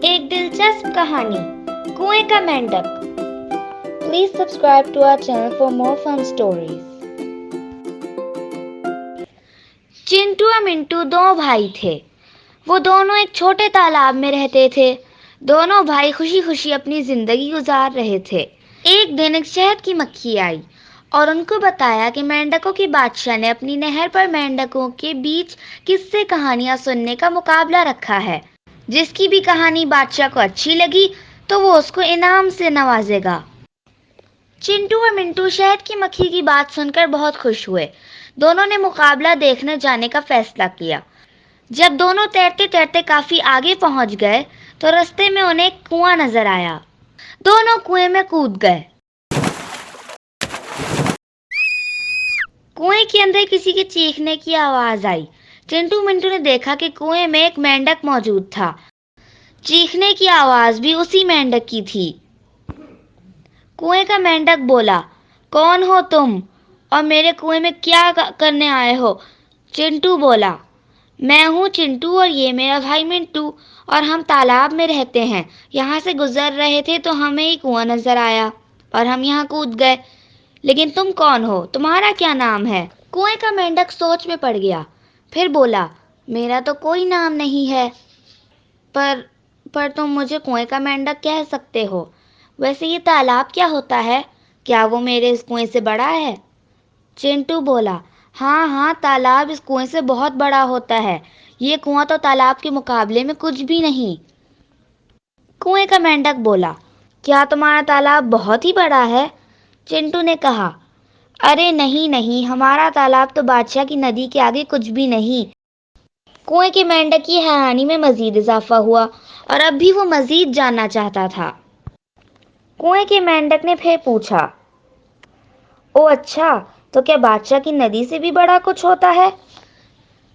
ایک دلچسپ کہانی کنویں کا مینڈک. Please subscribe to our channel for more fun stories. Chintu اور منٹو دو بھائی تھے. وہ دونوں ایک چھوٹے تالاب میں رہتے تھے. دونوں بھائی خوشی خوشی اپنی زندگی گزار رہے تھے. ایک دن ایک شہد کی مکھی آئی اور ان کو بتایا کہ مینڈکوں کے بادشاہ نے اپنی نہر پر مینڈکوں کے بیچ قصے کہانیاں سننے کا مقابلہ رکھا ہے. جس کی بھی کہانی بادشاہ کو اچھی لگی تو وہ اس کو انعام سے نوازے گا. چنٹو اور منٹو شہد کی مکھی کی بات سن کر بہت خوش ہوئے. دونوں نے مقابلہ دیکھنے جانے کا فیصلہ کیا. جب دونوں تیرتے تیرتے کافی آگے پہنچ گئے تو رستے میں انہیں ایک کنواں نظر آیا. دونوں کنویں میں کود گئے. کنویں کے اندر کسی کے چیخنے کی آواز آئی. چنٹو منٹو نے دیکھا کہ کنویں میں ایک مینڈک موجود تھا. چیخنے کی آواز بھی اسی مینڈک کی تھی. کنویں کا مینڈک بولا، کون ہو تم اور میرے کنویں میں کیا کرنے آئے ہو؟ چنٹو بولا، میں ہوں چنٹو اور یہ میرا بھائی منٹو اور ہم تالاب میں رہتے ہیں. یہاں سے گزر رہے تھے تو ہمیں یہ کنواں نظر آیا اور ہم یہاں کود گئے. لیکن تم کون ہو؟ تمہارا کیا نام ہے؟ کنویں کا مینڈک سوچ میں پڑ گیا. پھر بولا، میرا تو کوئی نام نہیں ہے. پر تم مجھے کنویں کا مینڈک کہہ سکتے ہو. ویسے یہ تالاب کیا ہوتا ہے؟ کیا وہ میرے اس کنویں سے بڑا ہے؟ چنٹو بولا، ہاں تالاب اس کنویں سے بہت بڑا ہوتا ہے. یہ کنواں تو تالاب کے مقابلے میں کچھ بھی نہیں. کنویں کا مینڈک بولا، کیا تمہارا تالاب بہت ہی بڑا ہے؟ چنٹو نے کہا، ارے نہیں، ہمارا تالاب تو بادشاہ کی ندی کے آگے کچھ بھی نہیں. کنویں کے مینڈک کی حیرانی میں مزید اضافہ ہوا اور اب بھی وہ مزید جاننا چاہتا تھا. کنویں کے مینڈک نے پھر پوچھا، او اچھا، تو کیا بادشاہ کی ندی سے بھی بڑا کچھ ہوتا ہے؟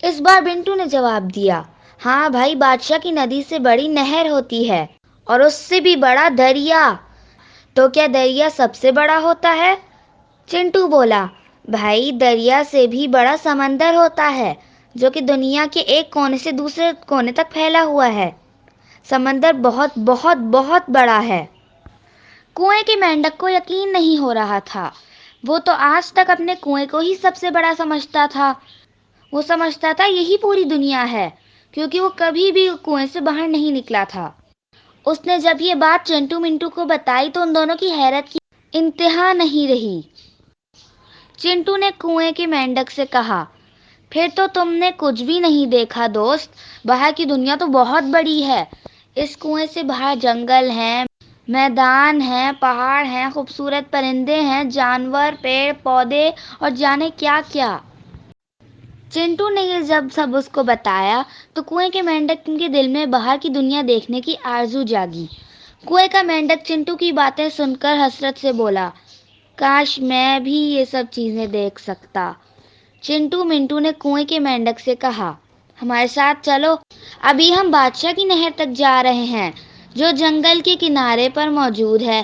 اس بار منٹو نے جواب دیا، ہاں بھائی، بادشاہ کی ندی سے بڑی نہر ہوتی ہے اور اس سے بھی بڑا دریا. تو کیا دریا سب سے بڑا ہوتا ہے؟ چنٹو بولا، بھائی دریا سے بھی بڑا سمندر ہوتا ہے جو کہ دنیا کے ایک کونے سے دوسرے کونے تک پھیلا ہوا ہے. سمندر بہت بہت بہت بڑا ہے. کنویں کے مینڈک کو یقین نہیں ہو رہا تھا. وہ تو آج تک اپنے کنویں کو ہی سب سے بڑا سمجھتا تھا. وہ سمجھتا تھا یہی پوری دنیا ہے کیونکہ وہ کبھی بھی کنویں سے باہر نہیں نکلا تھا. اس نے جب یہ بات چنٹو منٹو کو بتائی تو ان دونوں کی حیرت کی انتہا نہیں رہی. چنٹو نے کنویں کے مینڈک سے کہا، پھر تو تم نے کچھ بھی نہیں دیکھا دوست. باہر کی دنیا تو بہت بڑی ہے. اس کنویں سے باہر جنگل ہیں، میدان ہیں، پہاڑ ہیں، خوبصورت پرندے ہیں، جانور، پیڑ پودے اور جانے کیا کیا. چنٹو نے یہ جب سب اس کو بتایا تو کنویں کے مینڈک کے دل میں باہر کی دنیا دیکھنے کی آرزو جاگی. کنویں کا مینڈک چنٹو کی باتیں سن کر حسرت سے بولا، کاش میں بھی یہ سب چیزیں دیکھ سکتا. چنٹو منٹو نے کنویں کے مینڈک سے کہا، ہمارے ساتھ چلو. ابھی ہم بادشاہ کی نہر تک جا رہے ہیں جو جنگل کے کنارے پر موجود ہے.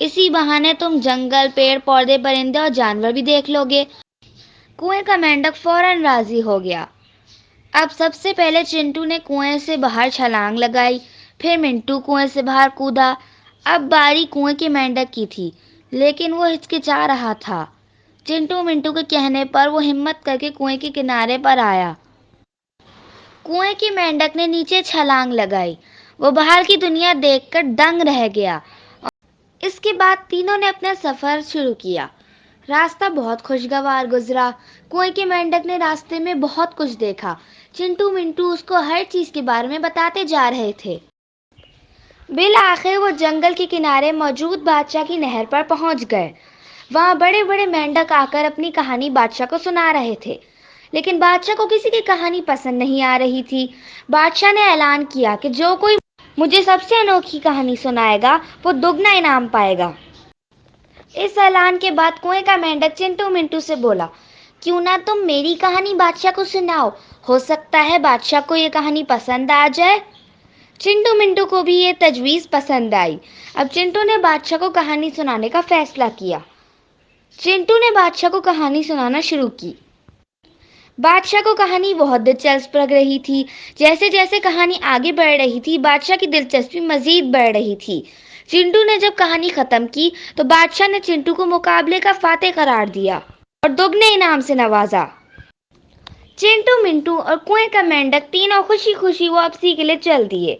اسی بہانے تم جنگل، پیڑ پودے، پرندے اور جانور بھی دیکھ لو گے. کنویں کا مینڈک فوراً راضی ہو گیا. اب سب سے پہلے چنٹو نے کنویں سے باہر چھلانگ لگائی. پھر منٹو کنویں سے باہر کودا. اب باری کنویں کے مینڈک کی تھی لیکن وہ ہچکچا رہا تھا. چنٹو منٹو کے کہنے پر وہ ہمت کر کے کنویں کے کنارے پر آیا. کنویں کے مینڈک نے نیچے چھلانگ لگائی. وہ باہر کی دنیا دیکھ کر دنگ رہ گیا. اس کے بعد تینوں نے اپنا سفر شروع کیا. راستہ بہت خوشگوار گزرا. کنویں کے مینڈک نے راستے میں بہت کچھ دیکھا. چنٹو منٹو اس کو ہر چیز کے بارے میں بتاتے جا رہے تھے. بالآخر وہ جنگل کے کنارے موجود بادشاہ کی نہر پر پہنچ گئے. وہاں بڑے بڑے مینڈک آ کر اپنی کہانی بادشاہ کو سنا رہے تھے. لیکن بادشاہ کو کسی کی کہانی پسند نہیں آ رہی تھی. بادشاہ نے اعلان کیا کہ جو کوئی مجھے سب سے انوکھی کہانی سنائے گا وہ دگنا انعام پائے گا. اس اعلان کے بعد کنویں کا مینڈک چنٹو منٹو سے بولا، کیوں نہ تم میری کہانی بادشاہ کو سناؤ. ہو سکتا ہے بادشاہ کو یہ کہانی پسند آ جائے. چنٹو منٹو کو بھی یہ تجویز پسند آئی. اب چنٹو نے بادشاہ کو کہانی سنانے کا فیصلہ کیا. چنٹو نے بادشاہ کو کہانی سنانا شروع کی. بادشاہ کو کہانی بہت دلچسپ لگ رہی تھی. جیسے جیسے کہانی آگے بڑھ رہی تھی بادشاہ کی دلچسپی مزید بڑھ رہی تھی. چنٹو نے جب کہانی ختم کی تو بادشاہ نے چنٹو کو مقابلے کا فاتح قرار دیا اور دگنے انعام سے نوازا. چنٹو منٹو اور کنویں کا مینڈک تینوں خوشی خوشی واپسی کے لیے چل دیے.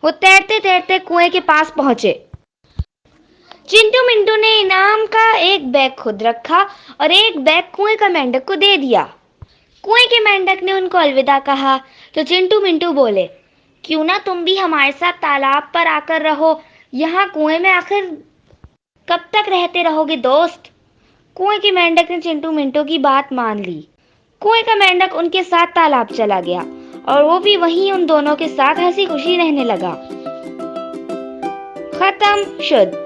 وہ تیرتے تیرتے کنویں کے پاس پہنچے. چنٹو منٹو نے انعام کا ایک بیگ خود رکھا اور ایک بیگ کنویں کا مینڈک کو دے دیا. کنویں کے مینڈک نے ان کو الوداع کہا تو چنٹو منٹو بولے، کیوں نہ تم بھی ہمارے ساتھ تالاب پر آ کر رہو. یہاں کنویں میں آخر کب تک رہتے رہو گے دوست؟ کنویں کے مینڈک نے چنٹو منٹو کی بات مان لی. کنویں کا مینڈک ان کے ساتھ تالاب چلا گیا اور وہ بھی وہیں ان دونوں کے ساتھ ہنسی خوشی رہنے لگا. ختم شد.